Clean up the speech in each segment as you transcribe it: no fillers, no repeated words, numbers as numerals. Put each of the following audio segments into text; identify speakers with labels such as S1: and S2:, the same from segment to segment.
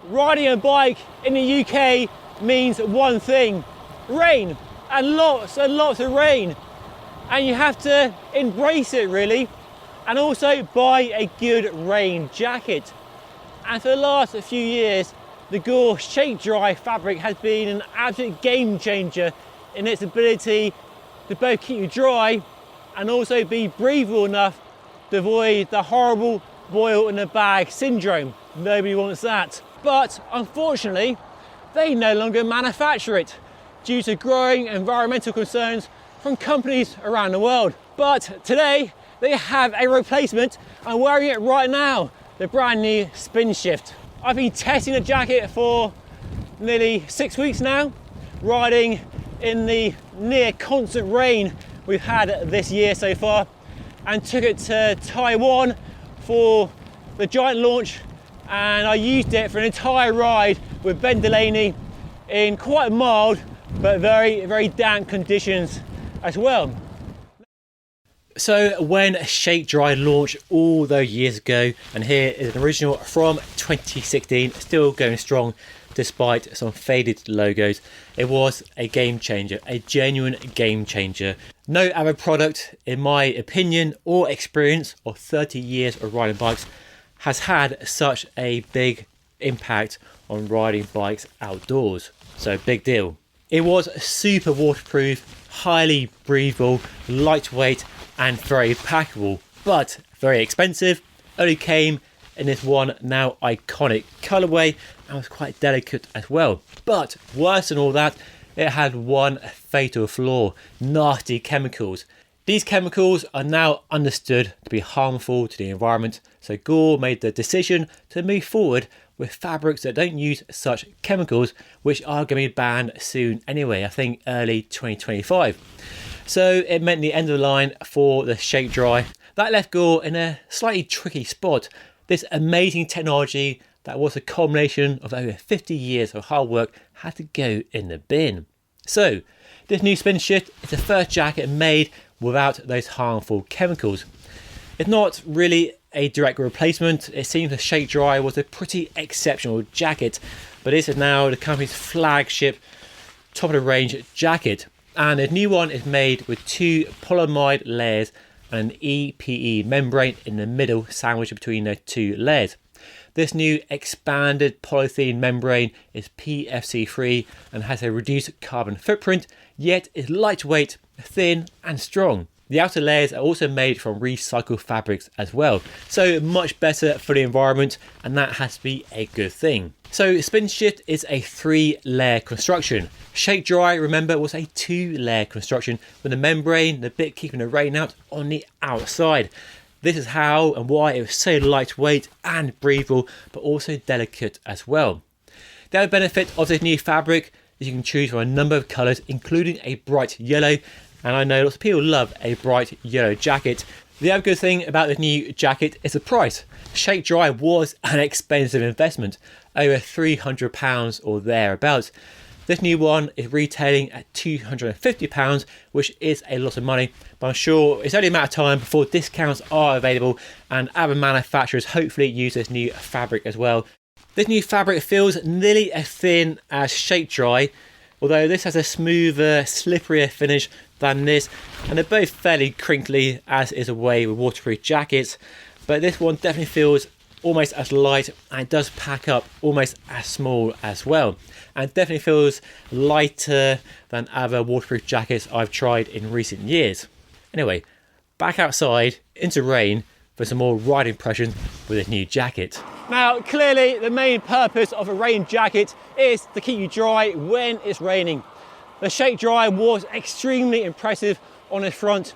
S1: riding a bike in the UK means one thing: rain, and lots of rain. And you have to embrace it really, and also buy a good rain jacket. And for the last few years, the Gore Shakedry fabric has been an absolute game changer in its ability to both keep you dry and also be breathable enough to avoid the horrible boil in the bag syndrome. Nobody wants that. But unfortunately, they no longer manufacture it due to growing environmental concerns from companies around the world. But today, they have a replacement. I'm wearing it right now, the brand new Spinshift. I've been testing the jacket for nearly 6 weeks now, riding in the near constant rain we've had this year so far, and took it to Taiwan for the giant launch, and I used it for an entire ride with Ben Delaney in quite mild but very damp conditions as well. So when Shakedry launched all those years ago, and here is an original from 2016, still going strong despite some faded logos, it was a game changer, a genuine game changer. No other product, in my opinion or experience of 30 years of riding bikes, has had such a big impact on riding bikes outdoors. So big deal. It was super waterproof, highly breathable, lightweight and very packable, but very expensive. Only came in this one now iconic colorway and was quite delicate as well. But worse than all that, it had one fatal flaw: nasty chemicals. These chemicals are now understood to be harmful to the environment, so Gore made the decision to move forward with fabrics that don't use such chemicals, which are going to be banned soon anyway, I think early 2025. So it meant the end of the line for the Shakedry. That left Gore in a slightly tricky spot. This amazing technology that was a culmination of over 50 years of hard work had to go in the bin. So this new Spinshift is the first jacket made without those harmful chemicals. It's not really a direct replacement. It seems the Shakedry was a pretty exceptional jacket, but this is now the company's flagship top of the range jacket. And the new one is made with 2 polyamide layers and an EPE membrane in the middle, sandwiched between the 2 layers. This new expanded polyethylene membrane is PCF-free and has a reduced carbon footprint, yet is lightweight, thin and strong. The outer layers are also made from recycled fabrics as well, so much better for the environment, and that has to be a good thing. So Spinshift is a 3-layer construction. Shakedry, remember, was a 2-layer construction with the membrane, the bit keeping the rain out, on the outside. This is how and why it was so lightweight and breathable, but also delicate as well. The other benefit of this new fabric is you can choose from a number of colours, including a bright yellow, and I know lots of people love a bright yellow jacket. The other good thing about this new jacket is the price. Shakedry was an expensive investment, over £300 or thereabouts. This new one is retailing at £250, which is a lot of money, but I'm sure it's only a matter of time before discounts are available and other manufacturers hopefully use this new fabric as well. This new fabric feels nearly as thin as Shakedry, although this has a smoother, slipperier finish than this, and they're both fairly crinkly, as is the way with waterproof jackets, but this one definitely feels almost as light, and it does pack up almost as small as well, and definitely feels lighter than other waterproof jackets I've tried in recent years. Anyway, back outside into rain for some more riding impressions with this new jacket. Now clearly the main purpose of a rain jacket is to keep you dry when it's raining. The Shakedry was extremely impressive on the front,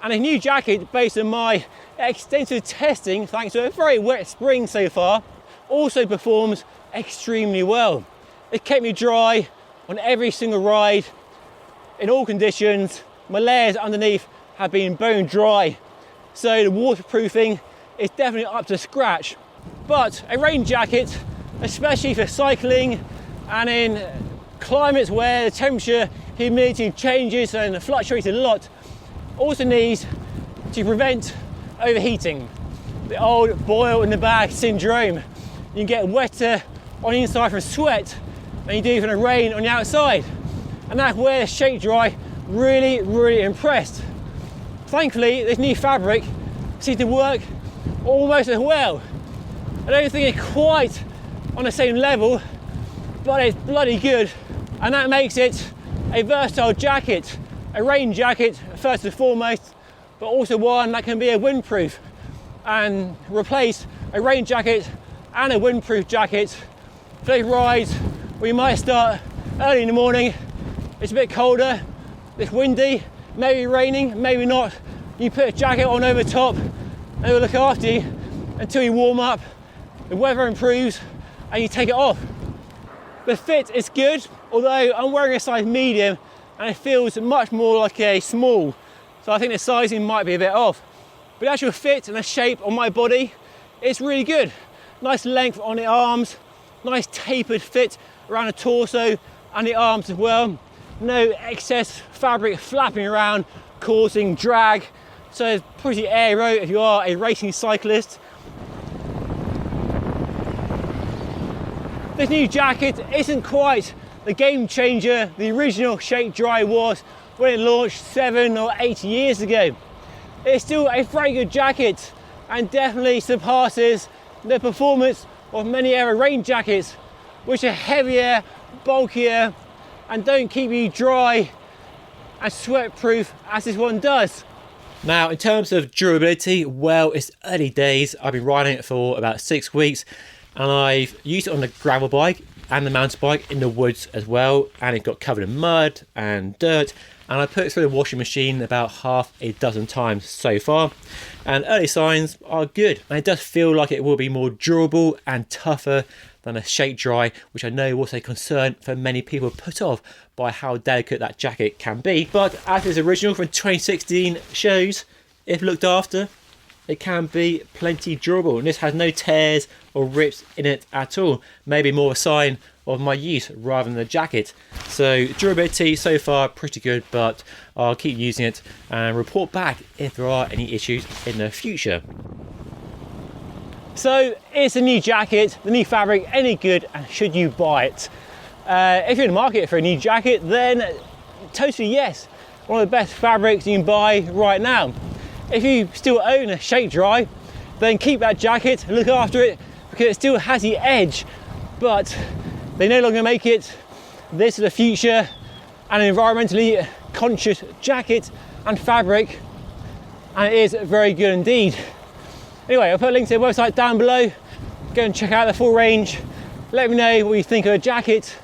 S1: and a new jacket, based on my extensive testing thanks to a very wet spring so far, also performs extremely well. It kept me dry on every single ride in all conditions. My layers underneath have been bone dry, so the waterproofing is definitely up to scratch. But a rain jacket, especially for cycling and in climates where the temperature, humidity changes and fluctuates a lot, also needs to prevent overheating. The old boil in the bag syndrome. You can get wetter
S2: on the inside from sweat than you do from the rain on the outside. And that's where the Shakedry really impressed. Thankfully, this new fabric seems to work almost as well. I don't think it's quite on the same level, but it's bloody good. And that makes it a versatile jacket, a rain jacket first and foremost, but also one that can be a windproof and replace a rain jacket and a windproof jacket for those rides where you might start early in the morning, it's a bit colder, it's windy, maybe raining, maybe not. You put a jacket on over the top and it will look after you until you warm up, the weather improves and you take it off. The fit is good, although I'm wearing a size medium and it feels much more like a small, so I think the sizing might be a bit off. But the actual fit and the shape on my body, it's really good. Nice length on the arms, nice tapered fit around the torso and the arms as well. No excess fabric flapping around causing drag, so it's pretty aero if you are a racing cyclist. This new jacket isn't quite the game changer the original Shakedry was when it launched 7 or 8 years ago. It's still a very good jacket and definitely surpasses the performance of many other rain jackets, which are heavier, bulkier, and don't keep you dry and sweat proof as this one does.
S1: Now, in terms of durability, well, it's early days. I've been riding it for about 6 weeks and I've used it on the gravel bike and the mountain bike in the woods as well, and it got covered in mud and dirt, and I put it through the washing machine about half a dozen times so far, and early signs are good, and it does feel like it will be more durable and tougher than a Shakedry, which I know was a concern for many people put off by how delicate that jacket can be. But as its original from 2016 shows, if looked after, it can be plenty durable, and this has no tears or rips in it at all. Maybe more a sign of my use rather than the jacket. So durability so far pretty good, but I'll keep using it and report back if there are any issues in the future.
S2: So is the new jacket, the new fabric, any good, and should you buy it? If you're in the market for a new jacket, then totally yes. One of the best fabrics you can buy right now. If you still own a Shakedry, then keep that jacket, look after it, because it still has the edge, but they no longer make it. This is the future, and an environmentally conscious jacket and fabric, and it is very good indeed. Anyway, I'll put a link to their website down below. Go and check out the full range. Let me know what you think of the jacket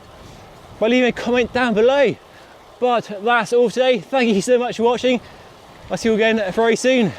S2: by leaving a comment down below. But that's all today. Thank you so much for watching. I'll see you again very soon.